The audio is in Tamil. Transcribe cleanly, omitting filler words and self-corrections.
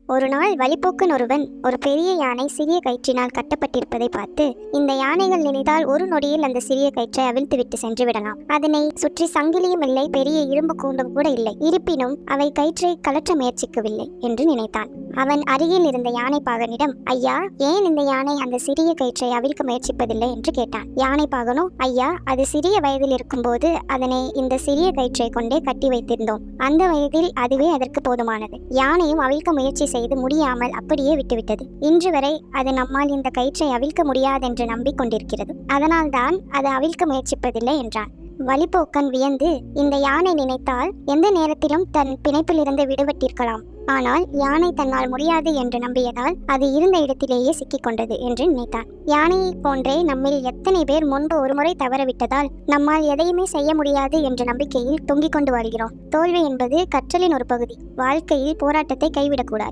ஒரு நாள் வழிப்போக்கன் ஒருவன் ஒரு பெரிய யானை சிறிய கயிற்றினால் கட்டப்பட்டிருப்பதை பார்த்து, இந்த யானைகள் நினைத்தால் ஒரு நொடியில் அந்த சிறிய கயிற்றை அவிழ்த்துவிட்டு சென்று விடலாம். அதனை சுற்றி சங்கிலியும் இல்லை, பெரிய இரும்பு கூண்டும் கூட இல்லை. இருப்பினும் அவை கயிற்றை கலற்ற முயற்சிக்கவில்லை என்று நினைத்தான். அவன் அருகில் இருந்த யானை பாகனிடம், ஐயா, ஏன் இந்த யானை அந்த சிறிய கயிற்றை அவிழ்க்க முயற்சிப்பதில்லை என்று கேட்டான். யானை பாகனோ, ஐயா, அது சிறிய வயதில் இருக்கும்போது அதனை இந்த சிறிய கயிற்றை கொண்டே கட்டி வைத்திருந்தோம். அந்த வயதில் அதுவே அதற்கு போதுமானது. யானையும் அவிழ்க்க முயற்சி செய்து முடியாமல் அப்படியே விட்டுவிட்டது. இன்று வரை அது நம்மால் இந்த கயிற்றை அவிழ்க்க முடியாதென்று நம்பிக்கொண்டிருக்கிறது. அதனால்தான் அது அவிழ்க்க முயற்சிப்பதில்லை என்றான். வழிப்போக்கன் வியந்து, இந்த யானை நினைத்தால் எந்த நேரத்திலும் தன் பிணைப்பிலிருந்து விடுபட்டிருக்கலாம். ஆனால் யானை தன்னால் முடியாது என்று நம்பியதால் அது இருந்த இடத்திலேயே சிக்கிக்கொண்டது என்று நினைத்தான். யானையை போன்றே நம்மில் எத்தனை பேர் முன்பு ஒருமுறை தவறவிட்டதால் நம்மால் எதையுமே செய்ய முடியாது என்ற நம்பிக்கையில் தொங்கிக் கொண்டு வாழ்கிறோம். தோல்வி என்பது கற்றலின் ஒரு பகுதி. வாழ்க்கையில் போராட்டத்தை கைவிடக்கூடாது.